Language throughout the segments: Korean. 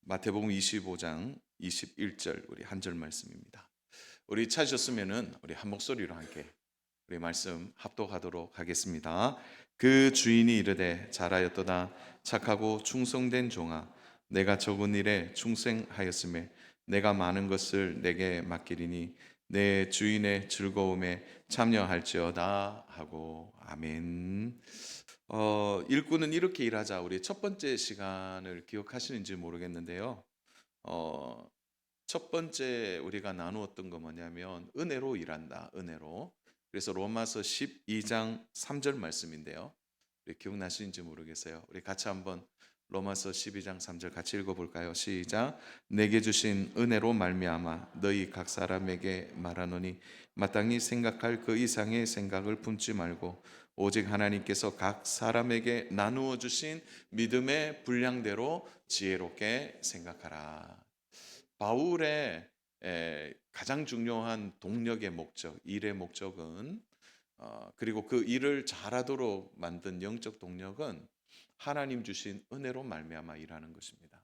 마태복음 25장 21절 우리 한 절 말씀입니다. 우리 찾으셨으면은 우리 한 목소리로 함께 우리 말씀 합독하도록 하겠습니다. 그 주인이 이르되 잘하였도다 착하고 충성된 종아 내가 적은 일에 충성하였음에 내가 많은 것을 내게 맡기리니 내 주인의 즐거움에 참여할지어다 하고 아멘. 일꾼은 이렇게 일하자. 우리 첫 번째 시간을 기억하시는지 모르겠는데요. 어, 첫 번째 우리가 나누었던 거 뭐냐면 은혜로 일한다. 은혜로. 그래서 로마서 12장 3절 말씀인데요. 우리 기억나시는지 모르겠어요. 우리 같이 한번 로마서 12장 3절 같이 읽어볼까요? 시작. 내게 주신 은혜로 말미암아 너희 각 사람에게 말하노니 마땅히 생각할 그 이상의 생각을 품지 말고 오직 하나님께서 각 사람에게 나누어 주신 믿음의 분량대로 지혜롭게 생각하라. 바울의 가장 중요한 동력의 목적, 일의 목적은 그리고 그 일을 잘하도록 만든 영적 동력은 하나님 주신 은혜로 말미암아 일하는 것입니다.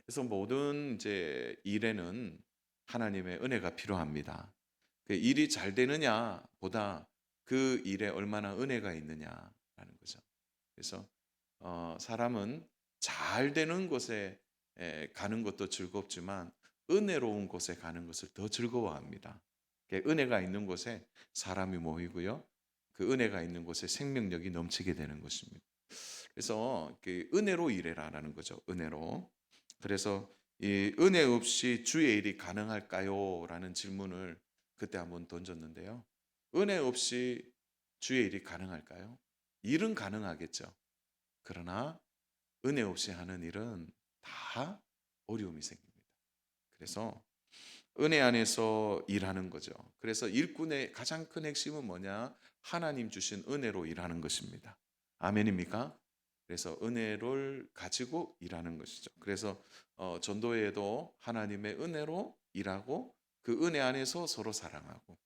그래서 모든 이제 일에는 하나님의 은혜가 필요합니다. 그 일이 잘 되느냐보다 그 일에 얼마나 은혜가 있느냐라는 거죠. 그래서 사람은 잘 되는 곳에 가는 것도 즐겁지만 은혜로운 곳에 가는 것을 더 즐거워합니다. 은혜가 있는 곳에 사람이 모이고요. 그 은혜가 있는 곳에 생명력이 넘치게 되는 것입니다. 그래서 그 은혜로 일해라라는 거죠. 은혜로. 그래서 이 은혜 없이 주의 일이 가능할까요? 라는 질문을 그때 한번 던졌는데요. 은혜 없이 주의 일이 가능할까요? 일은 가능하겠죠. 그러나 은혜 없이 하는 일은 다 어려움이 생깁니다. 그래서 은혜 안에서 일하는 거죠. 그래서 일꾼의 가장 큰 핵심은 뭐냐? 하나님 주신 은혜로 일하는 것입니다. 아멘입니까? 그래서 은혜를 가지고 일하는 것이죠. 그래서 전도회에도 하나님의 은혜로 일하고 그 은혜 안에서 서로 사랑하고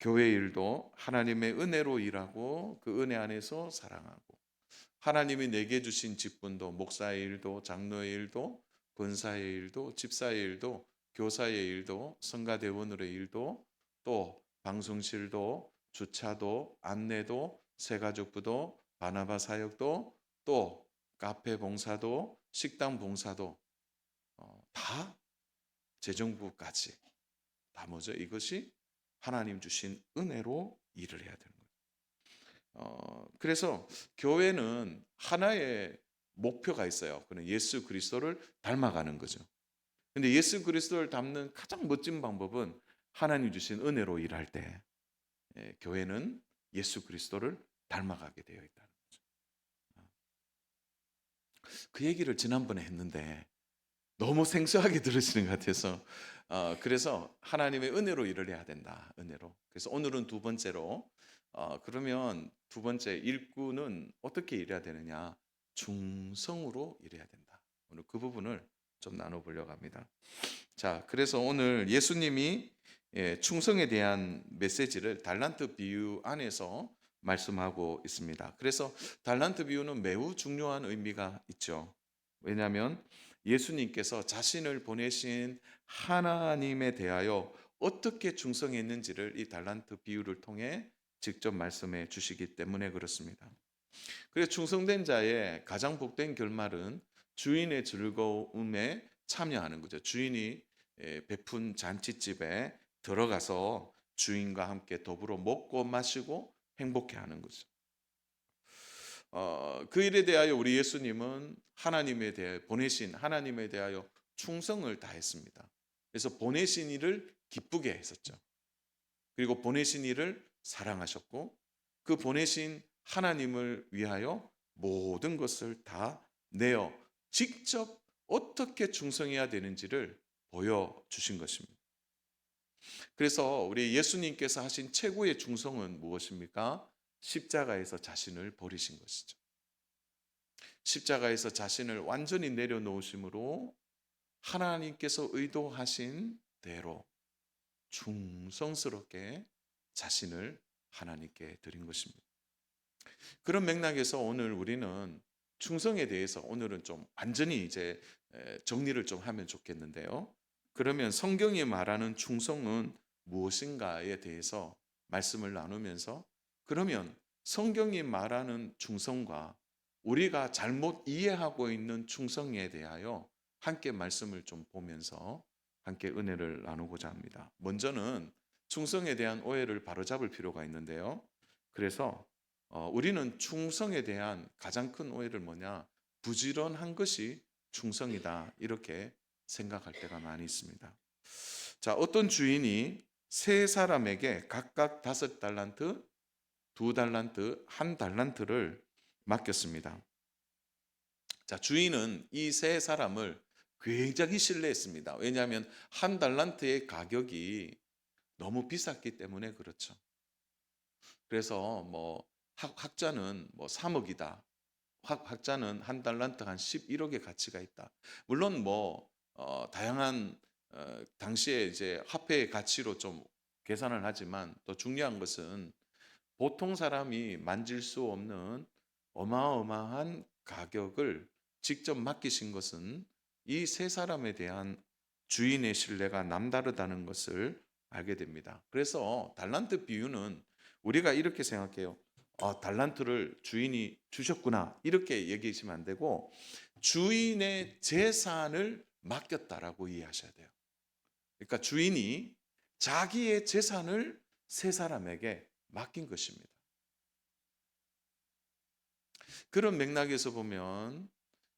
교회 일도 하나님의 은혜로 일하고 그 은혜 안에서 사랑하고 하나님이 내게 주신 직분도 목사의 일도 장로의 일도 권사의 일도 집사의 일도 교사의 일도 성가대원으로의 일도 또 방송실도 주차도 안내도 새가족부도 바나바 사역도 또 카페 봉사도 식당 봉사도 다 재정부까지 다 뭐죠? 이것이 하나님 주신 은혜로 일을 해야 되는 거예요. 그래서 교회는 하나의 목표가 있어요. 그는 예수 그리스도를 닮아가는 거죠. 근데 예수 그리스도를 닮는 가장 멋진 방법은 하나님 주신 은혜로 일할 때 교회는 예수 그리스도를 닮아가게 되어 있다는 거죠. 그 얘기를 지난번에 했는데 너무 생소하게 들으시는 것 같아서 그래서 하나님의 은혜로 일을 해야 된다. 은혜로. 그래서 오늘은 두 번째로 그러면 두 번째 일꾼은 어떻게 일해야 되느냐? 충성으로 일해야 된다. 오늘 그 부분을 좀 나눠보려고 합니다. 자, 그래서 오늘 예수님이 충성에 대한 메시지를 달란트 비유 안에서 말씀하고 있습니다. 그래서 달란트 비유는 매우 중요한 의미가 있죠. 왜냐하면 예수님께서 자신을 보내신 하나님에 대하여 어떻게 충성했는지를 이 달란트 비유를 통해 직접 말씀해 주시기 때문에 그렇습니다. 그래서 충성된 자의 가장 복된 결말은 주인의 즐거움에 참여하는 거죠. 주인이 베푼 잔치집에 들어가서 주인과 함께 더불어 먹고 마시고 행복해하는 거죠. 그 일에 대하여 우리 예수님은 하나님에 대해 보내신 하나님에 대하여 충성을 다했습니다. 그래서 보내신 이를 기쁘게 했었죠. 그리고 보내신 이를 사랑하셨고 그 보내신 하나님을 위하여 모든 것을 다 내어 직접 어떻게 충성해야 되는지를 보여주신 것입니다. 그래서 우리 예수님께서 하신 최고의 충성은 무엇입니까? 십자가에서 자신을 버리신 것이죠. 십자가에서 자신을 완전히 내려놓으심으로 하나님께서 의도하신 대로 충성스럽게 자신을 하나님께 드린 것입니다. 그런 맥락에서 오늘 우리는 충성에 대해서 오늘은 좀 완전히 이제 정리를 좀 하면 좋겠는데요. 그러면 성경이 말하는 충성은 무엇인가에 대해서 말씀을 나누면서, 그러면 성경이 말하는 충성과 우리가 잘못 이해하고 있는 충성에 대하여 함께 말씀을 좀 보면서 함께 은혜를 나누고자 합니다. 먼저는 충성에 대한 오해를 바로잡을 필요가 있는데요. 그래서 우리는 충성에 대한 가장 큰 오해를 뭐냐? 부지런한 것이 충성이다, 이렇게 생각할 때가 많이 있습니다. 자, 어떤 주인이 세 사람에게 각각 5달란트, 2달란트, 1달란트를 맡겼습니다. 자, 주인은 이 세 사람을 굉장히 신뢰했습니다. 왜냐하면 1달란트의 가격이 너무 비쌌기 때문에 그렇죠. 그래서 뭐 학자는 뭐 3억이다. 학자는 1달란트 한 11억의 가치가 있다. 물론 뭐 다양한 당시에 이제 화폐의 가치로 좀 계산을 하지만, 더 중요한 것은 보통 사람이 만질 수 없는 어마어마한 가격을 직접 맡기신 것은 이 세 사람에 대한 주인의 신뢰가 남다르다는 것을 알게 됩니다. 그래서 달란트 비유는 우리가 이렇게 생각해요. 달란트를 주인이 주셨구나, 이렇게 얘기하시면 안 되고 주인의 재산을 맡겼다라고 이해하셔야 돼요. 그러니까 주인이 자기의 재산을 세 사람에게 맡긴 것입니다. 그런 맥락에서 보면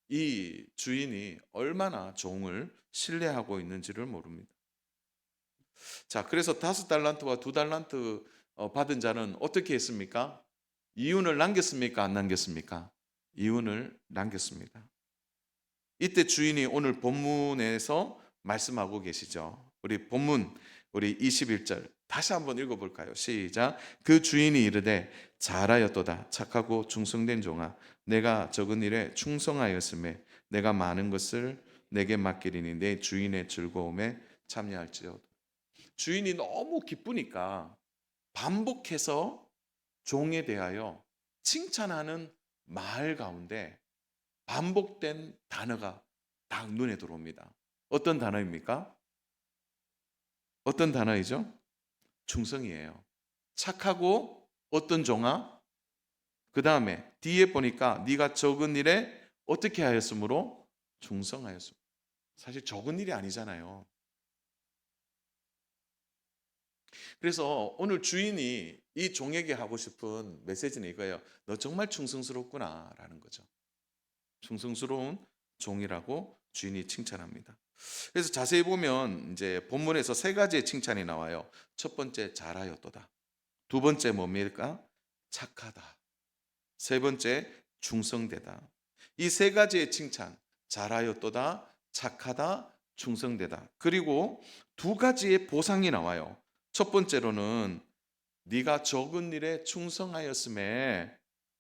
이 주인이 얼마나 종을 신뢰하고 있는지를 모릅니다. 자, 그래서 5달란트와 2달란트 받은 자는 어떻게 했습니까? 이윤을 남겼습니까? 안 남겼습니까? 이윤을 남겼습니다. 이때 주인이 오늘 본문에서 말씀하고 계시죠. 우리 본문, 우리 21절 다시 한번 읽어볼까요? 시작. 그 주인이 이르되 잘하였도다 착하고 충성된 종아, 내가 적은 일에 충성하였음에 내가 많은 것을 내게 맡기리니 내 주인의 즐거움에 참여할지어다. 주인이 너무 기쁘니까 반복해서 종에 대하여 칭찬하는 말 가운데 반복된 단어가 딱 눈에 들어옵니다. 어떤 단어입니까? 어떤 단어이죠? 충성이에요. 착하고 어떤 종아? 그 다음에 뒤에 보니까 네가 적은 일에 어떻게 하였으므로? 충성하였으므로. 사실 적은 일이 아니잖아요. 그래서 오늘 주인이 이 종에게 하고 싶은 메시지는 이거예요. 너 정말 충성스럽구나 라는 거죠. 충성스러운 종이라고 주인이 칭찬합니다. 그래서 자세히 보면 이제 본문에서 3가지의 칭찬이 나와요. 첫 번째, 잘하였도다. 두 번째 뭡니까? 착하다. 세 번째, 충성되다. 이 3가지의 칭찬, 잘하였도다, 착하다, 충성되다. 그리고 2가지의 보상이 나와요. 첫 번째로는 네가 적은 일에 충성하였음에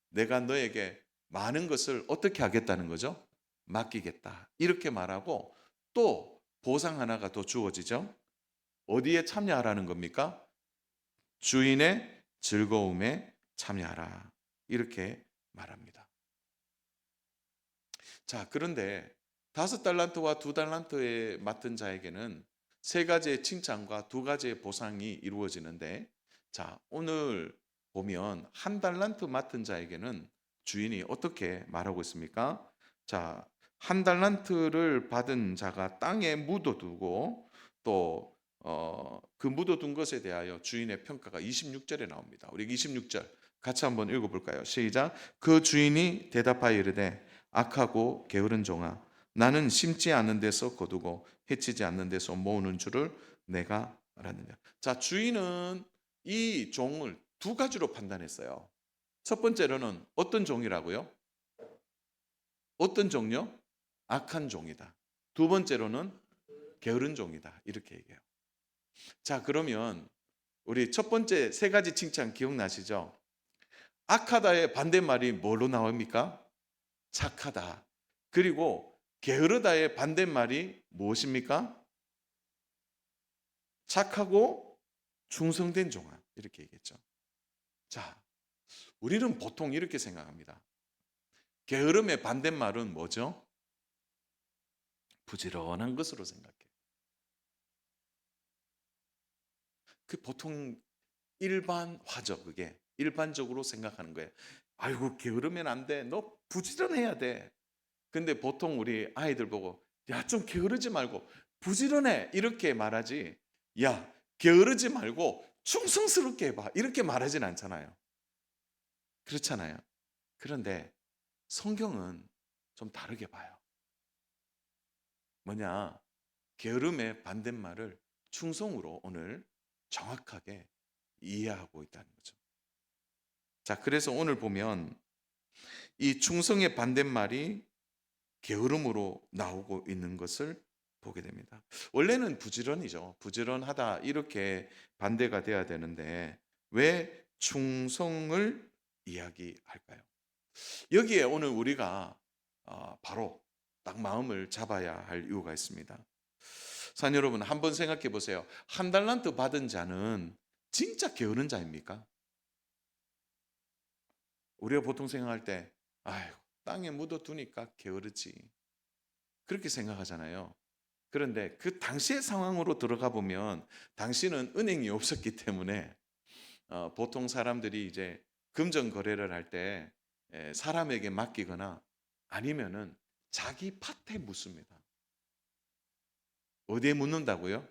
내가 너에게 많은 것을 어떻게 하겠다는 거죠? 맡기겠다. 이렇게 말하고 또 보상 하나가 더 주어지죠. 어디에 참여하라는 겁니까? 주인의 즐거움에 참여하라. 이렇게 말합니다. 자, 그런데 5달란트와 2달란트에 맡은 자에게는 3가지의 칭찬과 2가지의 보상이 이루어지는데, 자, 오늘 보면 1달란트 맡은 자에게는 주인이 어떻게 말하고 있습니까? 자, 1달란트를 받은 자가 땅에 묻어두고 또 그 묻어둔 것에 대하여 주인의 평가가 26절에 나옵니다. 우리 26절 같이 한번 읽어볼까요? 시작. 그 주인이 대답하여 이르되 악하고 게으른 종아, 나는 심지 않는 데서 거두고 해치지 않는 데서 모으는 줄을 내가 알았느냐. 자, 주인은 이 종을 2가지로 판단했어요. 첫 번째로는 어떤 종이라고요? 어떤 종요? 악한 종이다. 두 번째로는 게으른 종이다. 이렇게 얘기해요. 자, 그러면 우리 첫 번째 3가지 칭찬 기억나시죠? 악하다의 반대말이 뭘로 나옵니까? 착하다. 그리고 게으르다의 반대말이 무엇입니까? 착하고 충성된 종아. 이렇게 얘기했죠. 자, 우리는 보통 이렇게 생각합니다. 게으름의 반대말은 뭐죠? 부지런한 것으로 생각해요. 그 보통 일반화죠, 그게. 일반적으로 생각하는 거예요. 아이고, 게으르면 안 돼. 너 부지런해야 돼. 근데 보통 우리 아이들 보고, 야, 좀 게으르지 말고 부지런해. 이렇게 말하지. 야, 게으르지 말고 충성스럽게 해봐. 이렇게 말하진 않잖아요. 그렇잖아요. 그런데 성경은 좀 다르게 봐요. 뭐냐? 게으름의 반대말을 충성으로 오늘 정확하게 이해하고 있다는 거죠. 자, 그래서 오늘 보면 이 충성의 반대말이 게으름으로 나오고 있는 것을 보게 됩니다. 원래는 부지런이죠. 부지런하다 이렇게 반대가 돼야 되는데 왜 충성을 이야기할까요? 여기에 오늘 우리가 바로 딱 마음을 잡아야 할 이유가 있습니다. 산 여러분, 한번 생각해 보세요. 한 달란트 받은 자는 진짜 게으른 자입니까? 우리가 보통 생각할 때, 아이고, 땅에 묻어두니까 게으르지. 그렇게 생각하잖아요. 그런데 그 당시의 상황으로 들어가 보면 당시는 은행이 없었기 때문에 보통 사람들이 이제 금전 거래를 할 때 사람에게 맡기거나 아니면은 자기 밭에 묻습니다. 어디에 묻는다고요?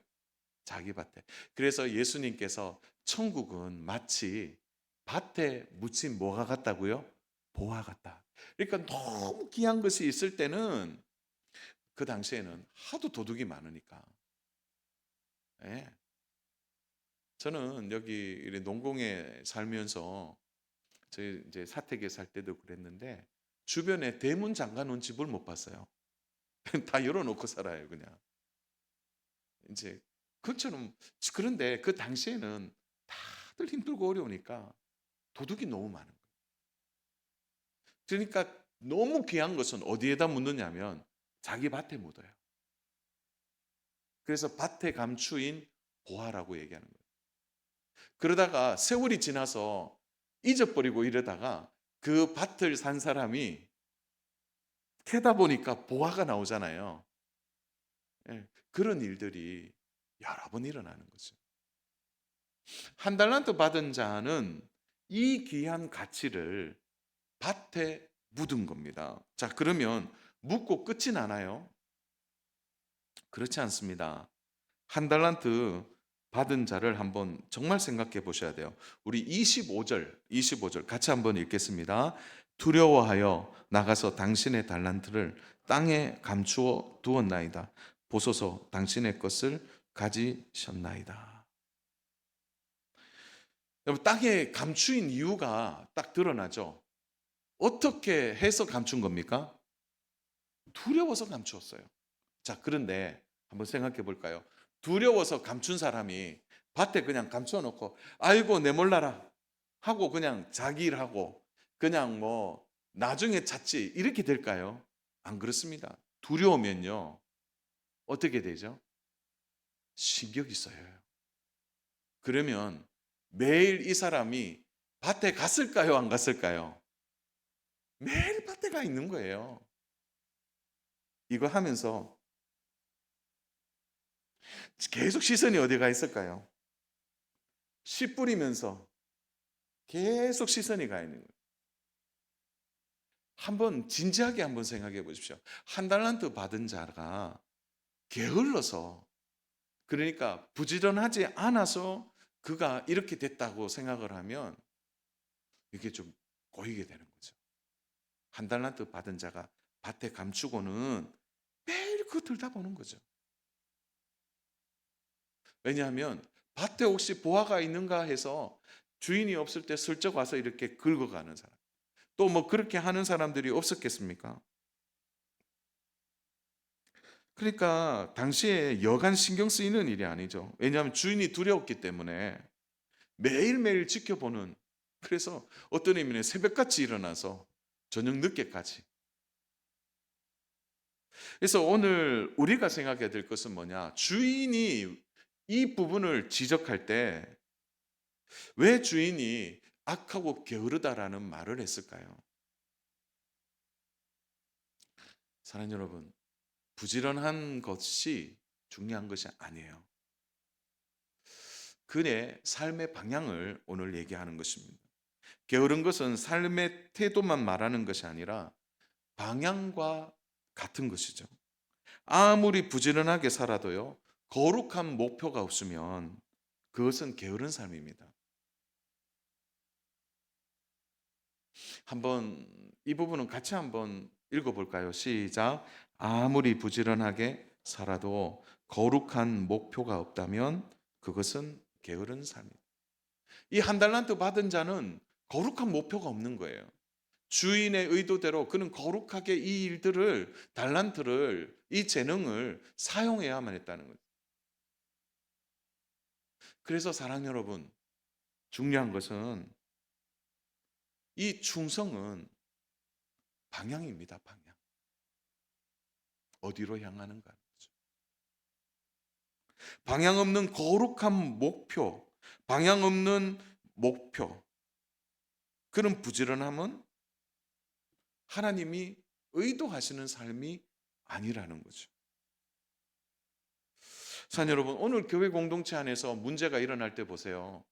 자기 밭에. 그래서 예수님께서 천국은 마치 밭에 묻힌 뭐가 같다고요? 보화 같다. 그러니까 너무 귀한 것이 있을 때는 그 당시에는 하도 도둑이 많으니까. 예. 저는 여기 이렇게 농공에 살면서 저희 이제 사택에 살 때도 그랬는데 주변에 대문 잠가 놓은 집을 못 봤어요. 다 열어놓고 살아요, 그냥. 이제 그처럼. 그런데 그 당시에는 다들 힘들고 어려우니까 도둑이 너무 많은 거예요. 그러니까 너무 귀한 것은 어디에다 묻느냐면 자기 밭에 묻어요. 그래서 밭에 감추인 보화라고 얘기하는 거예요. 그러다가 세월이 지나서 잊어버리고 이러다가 그 밭을 산 사람이 캐다 보니까 보화가 나오잖아요. 예, 그런 일들이 여러 번 일어나는 거죠. 한 달란트 받은 자는 이 귀한 가치를 밭에 묻은 겁니다. 자, 그러면 묻고 끝이 나나요? 그렇지 않습니다. 한 달란트 받은 자를 한번 정말 생각해 보셔야 돼요. 우리 25절 같이 한번 읽겠습니다. 두려워하여 나가서 당신의 달란트를 땅에 감추어 두었나이다. 보소서 당신의 것을 가지셨나이다. 여러분, 땅에 감추인 이유가 딱 드러나죠. 어떻게 해서 감춘 겁니까? 두려워서 감추었어요. 자, 그런데 한번 생각해 볼까요? 두려워서 감춘 사람이 밭에 그냥 감춰 놓고 아이고 내 몰라라 하고 그냥 자기 일하고 그냥 뭐 나중에 찾지 이렇게 될까요? 안 그렇습니다. 두려우면요. 어떻게 되죠? 신경이 써요. 그러면 매일 이 사람이 밭에 갔을까요? 안 갔을까요? 매일 밭에 가 있는 거예요. 이거 하면서 계속 시선이 어디 가 있을까요? 씨 뿌리면서 계속 시선이 가 있는 거예요. 한번 진지하게 한번 생각해 보십시오. 한 달란트 받은 자가 게을러서, 그러니까 부지런하지 않아서 그가 이렇게 됐다고 생각을 하면 이게 좀 고이게 되는 거죠. 한 달란트 받은 자가 밭에 감추고는 매일 그거 들다보는 거죠. 왜냐하면 밭에 혹시 보화가 있는가 해서 주인이 없을 때 슬쩍 와서 이렇게 긁어가는 사람. 또 뭐 그렇게 하는 사람들이 없었겠습니까? 그러니까 당시에 여간 신경 쓰이는 일이 아니죠. 왜냐하면 주인이 두려웠기 때문에 매일매일 지켜보는. 그래서 어떤 의미는 새벽같이 일어나서 저녁 늦게까지. 그래서 오늘 우리가 생각해야 될 것은 뭐냐? 주인이 이 부분을 지적할 때 왜, 네, 주인이 악하고 게으르다라는 말을 했을까요? 사랑하는 여러분, 부지런한 것이 중요한 것이 아니에요. 그의 삶의 방향을 오늘 얘기하는 것입니다. 게으른 것은 삶의 태도만 말하는 것이 아니라 방향과 같은 것이죠. 아무리 부지런하게 살아도요, 거룩한 목표가 없으면 그것은 게으른 삶입니다. 한번 이 부분은 같이 한번 읽어볼까요? 시작. 아무리 부지런하게 살아도 거룩한 목표가 없다면 그것은 게으른 삶이다. 이 한 달란트 받은 자는 거룩한 목표가 없는 거예요. 주인의 의도대로 그는 거룩하게 이 일들을, 달란트를, 이 재능을 사용해야만 했다는 거죠. 그래서 사랑 여러분, 중요한 것은 이 충성은 방향입니다. 방향. 어디로 향하는가. 방향 없는 거룩한 목표, 방향 없는 목표. 그런 부지런함은 하나님이 의도하시는 삶이 아니라는 거죠. 사랑하는 여러분, 오늘 교회 공동체 안에서 문제가 일어날 때 보세요.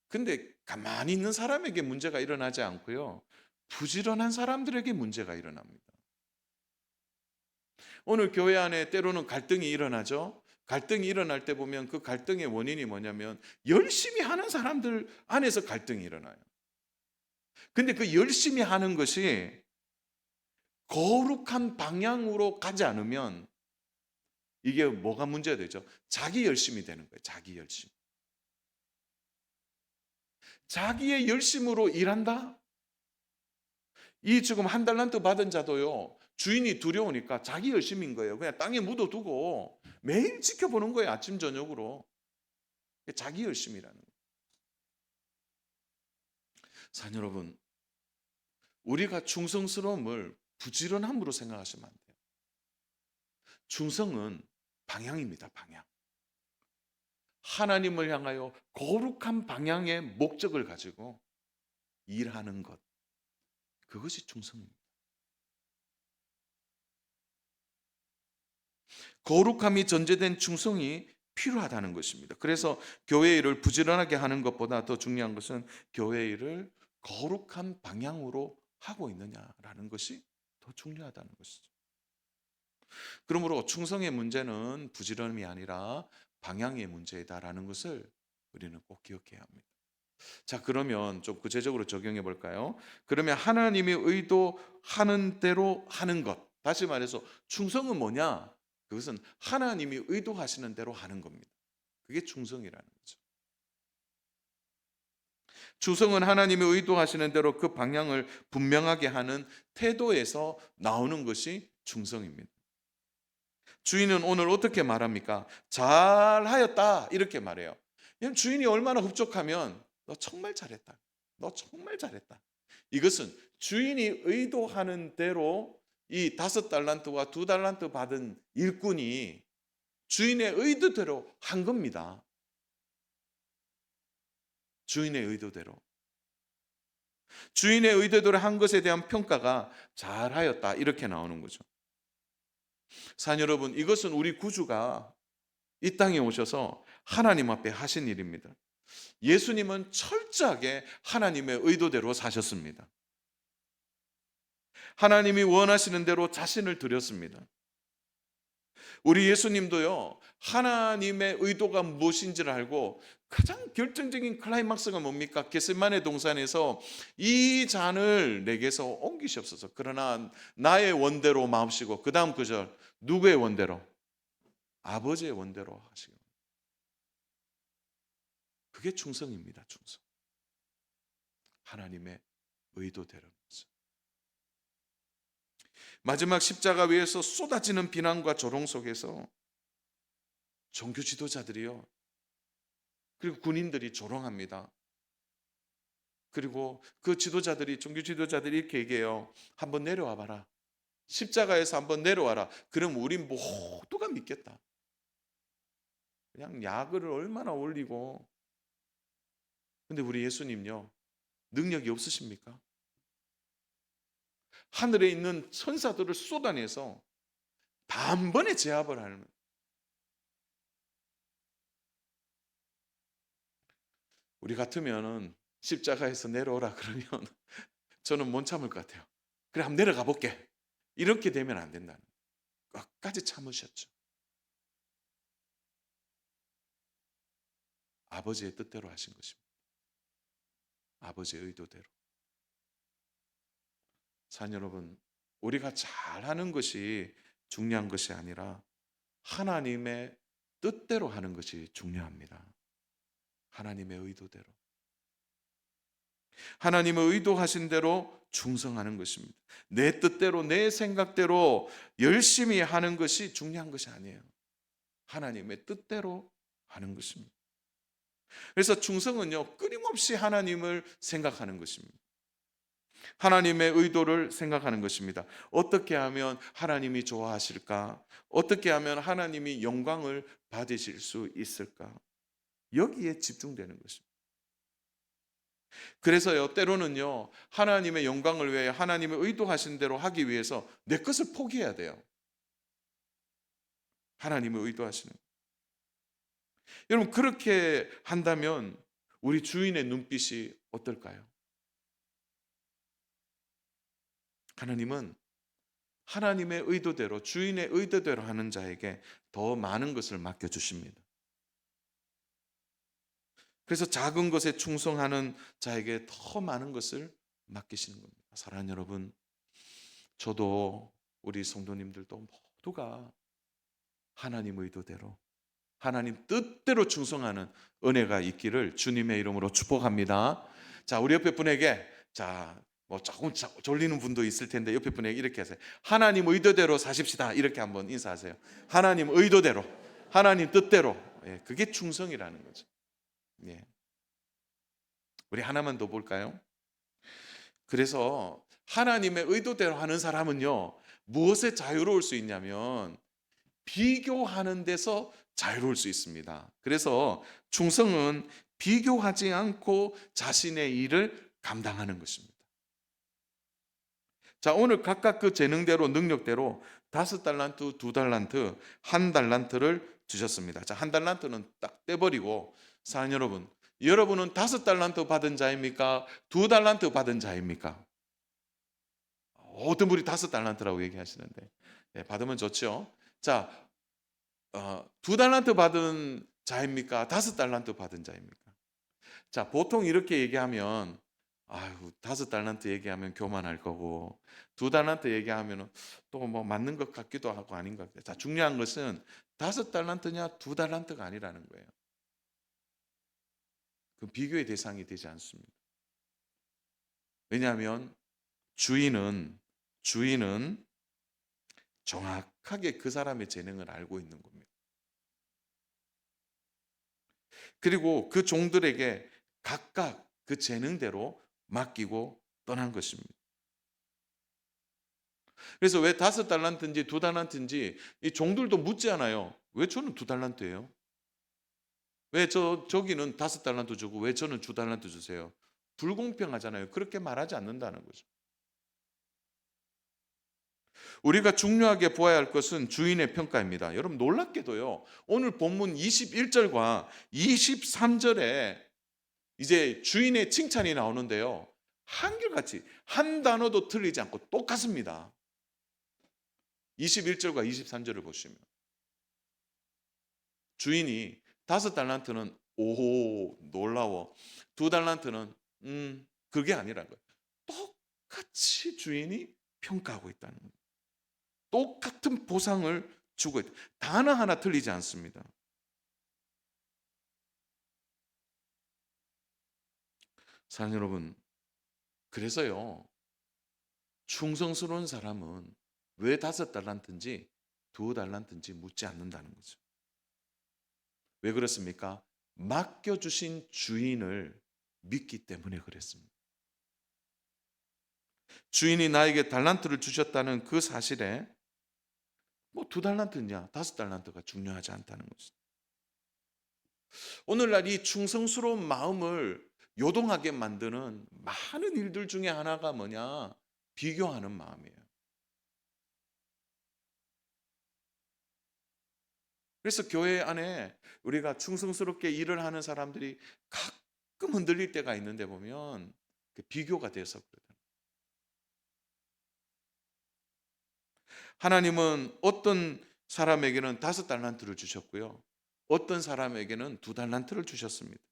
근데 가만히 있는 사람에게 문제가 일어나지 않고요, 부지런한 사람들에게 문제가 일어납니다. 오늘 교회 안에 때로는 갈등이 일어나죠. 갈등이 일어날 때 보면 그 갈등의 원인이 뭐냐면 열심히 하는 사람들 안에서 갈등이 일어나요. 근데 그 열심히 하는 것이 거룩한 방향으로 가지 않으면 이게 뭐가 문제가 되죠? 자기 열심이 되는 거예요. 자기 열심. 자기의 열심으로 일한다? 이 지금 한 달란트 받은 자도요, 주인이 두려우니까 자기 열심인 거예요. 그냥 땅에 묻어두고 매일 지켜보는 거예요. 아침 저녁으로. 자기 열심이라는 거예요. 사랑 여러분, 우리가 충성스러움을 부지런함으로 생각하시면 안 돼요. 충성은 방향입니다. 방향. 하나님을 향하여 거룩한 방향의 목적을 가지고 일하는 것. 그것이 충성입니다. 거룩함이 전제된 충성이 필요하다는 것입니다. 그래서 교회 일을 부지런하게 하는 것보다 더 중요한 것은 교회 일을 거룩한 방향으로 하고 있느냐라는 것이 더 중요하다는 것이죠. 그러므로 충성의 문제는 부지런함이 아니라 방향의 문제이다라는 것을 우리는 꼭 기억해야 합니다. 자, 그러면 좀 구체적으로 적용해 볼까요? 그러면 하나님이 의도하는 대로 하는 것. 다시 말해서 충성은 뭐냐? 그것은 하나님이 의도하시는 대로 하는 겁니다. 그게 충성이라는 거죠. 충성은 하나님이 의도하시는 대로 그 방향을 분명하게 하는 태도에서 나오는 것이 충성입니다. 주인은 오늘 어떻게 말합니까? 잘하였다 이렇게 말해요. 주인이 얼마나 흡족하면 너 정말 잘했다. 너 정말 잘했다. 이것은 주인이 의도하는 대로 이 5달란트와 2달란트 받은 일꾼이 주인의 의도대로 한 겁니다. 주인의 의도대로. 주인의 의도대로 한 것에 대한 평가가 잘하였다 이렇게 나오는 거죠. 사랑 여러분, 이것은 우리 구주가 이 땅에 오셔서 하나님 앞에 하신 일입니다. 예수님은 철저하게 하나님의 의도대로 사셨습니다. 하나님이 원하시는 대로 자신을 드렸습니다. 우리 예수님도요, 하나님의 의도가 무엇인지를 알고 가장 결정적인 클라이막스가 뭡니까? 겟세마네 동산에서 이 잔을 내게서 옮기시옵소서. 그러나 나의 원대로 마옵시고, 그 다음 구절 누구의 원대로? 아버지의 원대로 하시고. 그게 충성입니다. 충성. 하나님의 의도대로. 마지막 십자가 위에서 쏟아지는 비난과 조롱 속에서 종교 지도자들이요, 그리고 군인들이 조롱합니다. 그리고 그 지도자들이, 종교 지도자들이 이렇게 얘기해요. 한번 내려와 봐라. 십자가에서 한번 내려와라. 그럼 우리 모두가 믿겠다. 그냥 야그를 얼마나 올리고. 근데 우리 예수님요, 능력이 없으십니까? 하늘에 있는 천사들을 쏟아내서 단번에 제압을 하는. 우리 같으면은 십자가에서 내려오라 그러면 저는 못 참을 것 같아요. 그래, 한번 내려가 볼게. 이렇게 되면 안 된다는 거예요. 끝까지 참으셨죠. 아버지의 뜻대로 하신 것입니다. 아버지의 의도대로. 사랑 여러분, 우리가 잘하는 것이 중요한 것이 아니라 하나님의 뜻대로 하는 것이 중요합니다. 하나님의 의도대로. 하나님의 의도하신 대로 충성하는 것입니다. 내 뜻대로, 내 생각대로 열심히 하는 것이 중요한 것이 아니에요. 하나님의 뜻대로 하는 것입니다. 그래서 충성은요, 끊임없이 하나님을 생각하는 것입니다. 하나님의 의도를 생각하는 것입니다. 어떻게 하면 하나님이 좋아하실까? 어떻게 하면 하나님이 영광을 받으실 수 있을까? 여기에 집중되는 것입니다. 그래서요, 때로는요, 하나님의 영광을 위해 하나님의 의도하신 대로 하기 위해서 내 것을 포기해야 돼요. 하나님의 의도하시는. 여러분, 그렇게 한다면 우리 주인의 눈빛이 어떨까요? 하나님은 하나님의 의도대로, 주인의 의도대로 하는 자에게 더 많은 것을 맡겨주십니다. 그래서 작은 것에 충성하는 자에게 더 많은 것을 맡기시는 겁니다. 사랑하는 여러분, 저도 우리 성도님들도 모두가 하나님 의도대로, 하나님 뜻대로 충성하는 은혜가 있기를 주님의 이름으로 축복합니다. 자, 우리 옆에 분에게, 자, 뭐 조금 졸리는 분도 있을 텐데 옆에 분에게 이렇게 하세요. 하나님 의도대로 사십시다. 이렇게 한번 인사하세요. 하나님 의도대로, 하나님 뜻대로. 예, 그게 충성이라는 거죠. 예. 우리 하나만 더 볼까요? 그래서 하나님의 의도대로 하는 사람은요, 무엇에 자유로울 수 있냐면 비교하는 데서 자유로울 수 있습니다. 그래서 충성은 비교하지 않고 자신의 일을 감당하는 것입니다. 자, 오늘 각각 그 재능대로, 능력대로 5달란트, 2달란트, 1달란트를 주셨습니다. 자, 1달란트는 딱 떼버리고, 사랑하는 여러분, 여러분은 5달란트 받은 자입니까? 2달란트 받은 자입니까? 어떤 분이 5달란트라고 얘기하시는데, 네, 받으면 좋죠. 자, 2달란트 받은 자입니까? 5달란트 받은 자입니까? 자, 보통 이렇게 얘기하면, 아유, 5달란트 얘기하면 교만할 거고, 2달란트 얘기하면 또 뭐 맞는 것 같기도 하고 아닌 것 같아요. 자, 중요한 것은 5달란트냐 2달란트가 아니라는 거예요. 그 비교의 대상이 되지 않습니다. 왜냐하면 주인은 정확하게 그 사람의 재능을 알고 있는 겁니다. 그리고 그 종들에게 각각 그 재능대로 맡기고 떠난 것입니다. 그래서 왜 5달란트인지 2달란트인지 이 종들도 묻지 않아요. 왜 저는 2달란트예요? 왜 저기는 5달란트 주고 왜 저는 2달란트 주세요? 불공평하잖아요. 그렇게 말하지 않는다는 거죠. 우리가 중요하게 보아야 할 것은 주인의 평가입니다. 여러분, 놀랍게도요, 오늘 본문 21절과 23절에 이제 주인의 칭찬이 나오는데요, 한결같이 한 단어도 틀리지 않고 똑같습니다. 21절과 23절을 보시면 주인이 5달란트는 오호 놀라워, 2달란트는 그게 아니라는 거예요. 똑같이 주인이 평가하고 있다는 거예요. 똑같은 보상을 주고 있다. 단어 하나 틀리지 않습니다. 사랑하는 여러분, 그래서요, 충성스러운 사람은 왜 5달란트인지 2달란트인지 묻지 않는다는 거죠. 왜 그렇습니까? 맡겨주신 주인을 믿기 때문에 그랬습니다. 주인이 나에게 달란트를 주셨다는 그 사실에 뭐 2달란트냐 5달란트가 중요하지 않다는 거죠. 오늘날 이 충성스러운 마음을 요동하게 만드는 많은 일들 중에 하나가 뭐냐? 비교하는 마음이에요. 그래서 교회 안에 우리가 충성스럽게 일을 하는 사람들이 가끔 흔들릴 때가 있는데 보면 그 비교가 돼서 그러다. 하나님은 어떤 사람에게는 5달란트를 주셨고요. 어떤 사람에게는 2달란트를 주셨습니다.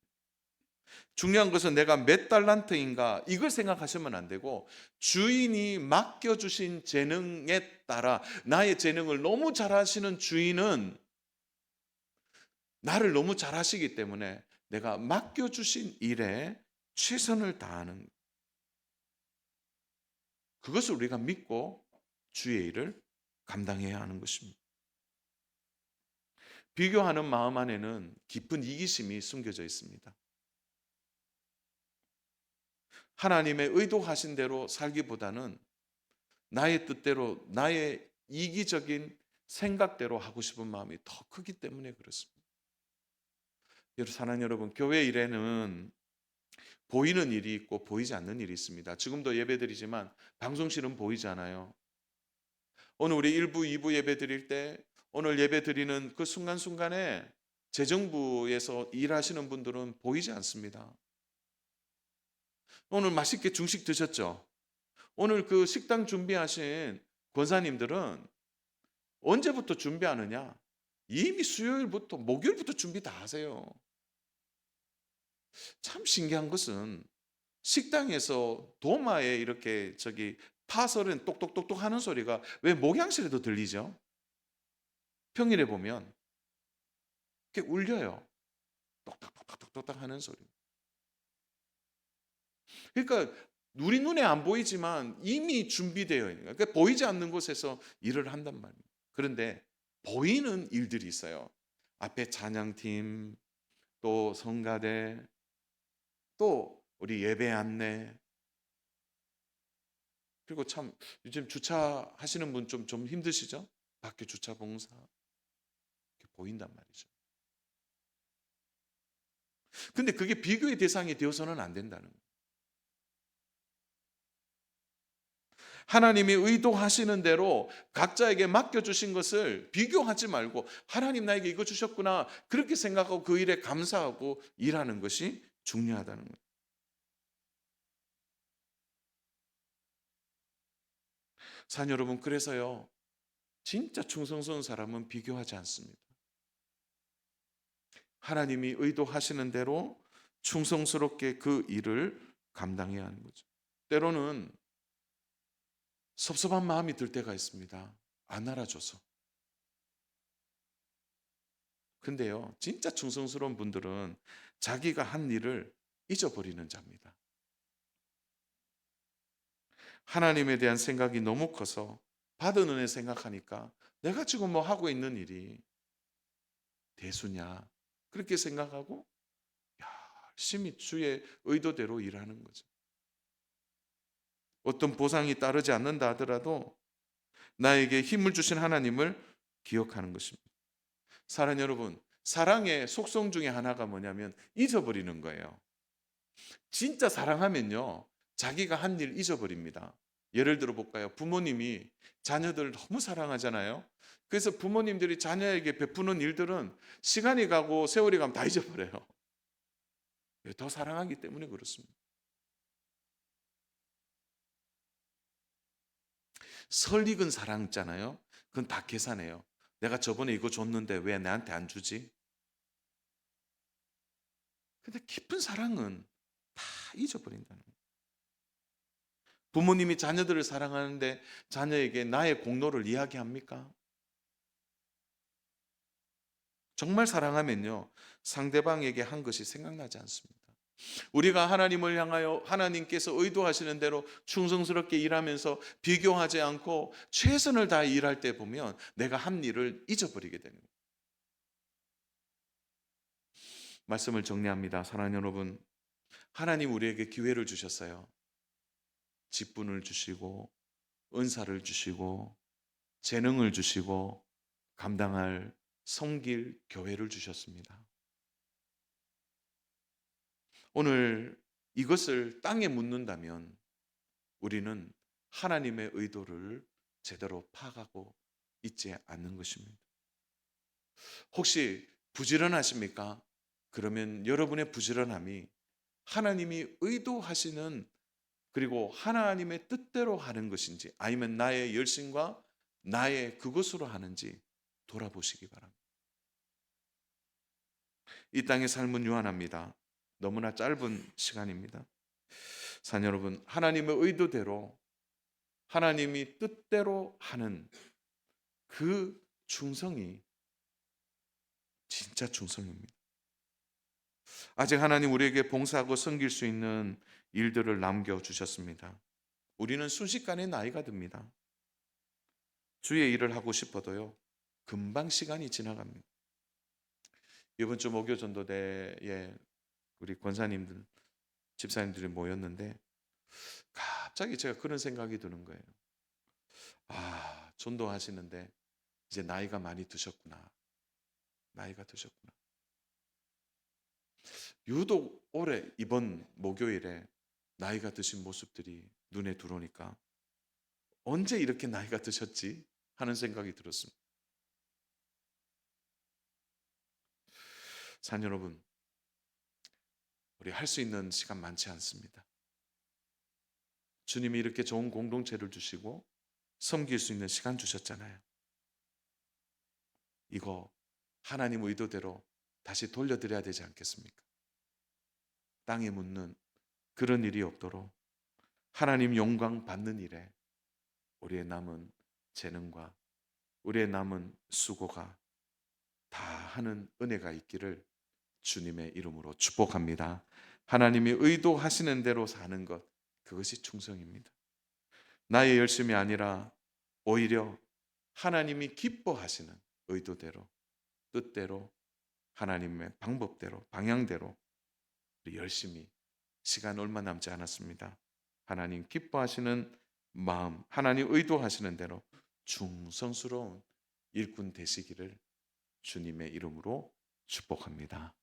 중요한 것은 내가 몇 달란트인가 이걸 생각하시면 안 되고 주인이 맡겨주신 재능에 따라 나의 재능을 너무 잘하시는 주인은 나를 너무 잘하시기 때문에 내가 맡겨주신 일에 최선을 다하는 그것을 우리가 믿고 주의 일을 감당해야 하는 것입니다. 비교하는 마음 안에는 깊은 이기심이 숨겨져 있습니다. 하나님의 의도하신 대로 살기보다는 나의 뜻대로 나의 이기적인 생각대로 하고 싶은 마음이 더 크기 때문에 그렇습니다. 사랑하는 여러분, 교회 일에는 보이는 일이 있고 보이지 않는 일이 있습니다. 지금도 예배드리지만 방송실은 보이지 않아요. 오늘 우리 1부, 2부 예배 드릴 때 오늘 예배 드리는 그 순간순간에 재정부에서 일하시는 분들은 보이지 않습니다. 오늘 맛있게 중식 드셨죠? 오늘 그 식당 준비하신 권사님들은 언제부터 준비하느냐? 이미 수요일부터, 목요일부터 준비 다 하세요. 참 신기한 것은 식당에서 도마에 이렇게 파설은 똑똑똑똑 하는 소리가 왜 목양실에도 들리죠? 평일에 보면 이렇게 울려요. 똑똑똑똑똑 하는 소리. 그러니까 우리 눈에 안 보이지만 이미 준비되어 있는 거예요. 그러니까 보이지 않는 곳에서 일을 한단 말이에요. 그런데 보이는 일들이 있어요. 앞에 찬양팀, 또 성가대, 또 우리 예배 안내, 그리고 참 요즘 주차하시는 분 좀 힘드시죠? 밖에 주차 봉사 이렇게 보인단 말이죠. 근데 그게 비교의 대상이 되어서는 안 된다는 거예요. 하나님이 의도하시는 대로 각자에게 맡겨주신 것을 비교하지 말고 하나님 나에게 이거 주셨구나 그렇게 생각하고 그 일에 감사하고 일하는 것이 중요하다는 거예요. 사랑 여러분, 그래서요 진짜 충성스러운 사람은 비교하지 않습니다. 하나님이 의도하시는 대로 충성스럽게 그 일을 감당해야 하는 거죠. 때로는 섭섭한 마음이 들 때가 있습니다. 안 알아줘서. 근데요, 진짜 충성스러운 분들은 자기가 한 일을 잊어버리는 자입니다. 하나님에 대한 생각이 너무 커서 받은 은혜 생각하니까 내가 지금 뭐 하고 있는 일이 대수냐 그렇게 생각하고 열심히 주의 의도대로 일하는 거죠. 어떤 보상이 따르지 않는다 하더라도 나에게 힘을 주신 하나님을 기억하는 것입니다. 사랑 여러분, 사랑의 속성 중에 하나가 뭐냐면 잊어버리는 거예요. 진짜 사랑하면요, 자기가 한 일 잊어버립니다. 예를 들어 볼까요? 부모님이 자녀들 너무 사랑하잖아요. 그래서 부모님들이 자녀에게 베푸는 일들은 시간이 가고 세월이 가면 다 잊어버려요. 더 사랑하기 때문에 그렇습니다. 설익은 사랑 있잖아요. 그건 다 계산해요. 내가 저번에 이거 줬는데 왜 나한테 안 주지? 근데 깊은 사랑은 다 잊어버린다는 거예요. 부모님이 자녀들을 사랑하는데 자녀에게 나의 공로를 이야기합니까? 정말 사랑하면요, 상대방에게 한 것이 생각나지 않습니다. 우리가 하나님을 향하여 하나님께서 의도하시는 대로 충성스럽게 일하면서 비교하지 않고 최선을 다해 일할 때 보면 내가 한 일을 잊어버리게 되는 거예요. 말씀을 정리합니다. 사랑하는 여러분, 하나님 우리에게 기회를 주셨어요. 직분을 주시고 은사를 주시고 재능을 주시고 감당할 섬길 교회를 주셨습니다. 오늘 이것을 땅에 묻는다면 우리는 하나님의 의도를 제대로 파악하고 있지 않는 것입니다. 혹시 부지런하십니까? 그러면 여러분의 부지런함이 하나님이 의도하시는, 그리고 하나님의 뜻대로 하는 것인지, 아니면 나의 열심과 나의 그것으로 하는지 돌아보시기 바랍니다. 이 땅의 삶은 유한합니다. 너무나 짧은 시간입니다. 사랑 여러분, 하나님의 의도대로, 하나님이 뜻대로 하는 그 충성이 진짜 충성입니다. 아직 하나님 우리에게 봉사하고 섬길 수 있는 일들을 남겨주셨습니다. 우리는 순식간에 나이가 듭니다. 주의 일을 하고 싶어도요, 금방 시간이 지나갑니다. 이번 주 목요 전도대에 우리 권사님들, 집사님들이 모였는데 갑자기 제가 그런 생각이 드는 거예요. 아, 전도하시는데 이제 나이가 많이 드셨구나. 나이가 드셨구나. 유독 올해 이번 목요일에 나이가 드신 모습들이 눈에 들어오니까 언제 이렇게 나이가 드셨지? 하는 생각이 들었습니다. 사랑 여러분, 우리 할 수 있는 시간 많지 않습니다. 주님이 이렇게 좋은 공동체를 주시고 섬길 수 있는 시간 주셨잖아요. 이거 하나님 의도대로 다시 돌려드려야 되지 않겠습니까? 땅에 묻는 그런 일이 없도록 하나님 영광 받는 일에 우리의 남은 재능과 우리의 남은 수고가 다 하는 은혜가 있기를 주님의 이름으로 축복합니다. 하나님이 의도하시는 대로 사는 것, 그것이 충성입니다. 나의 열심이 아니라 오히려 하나님이 기뻐하시는 의도대로, 뜻대로, 하나님의 방법대로, 방향대로 우리 열심히, 시간 얼마 남지 않았습니다. 하나님 기뻐하시는 마음, 하나님 의도하시는 대로 충성스러운 일꾼 되시기를 주님의 이름으로 축복합니다.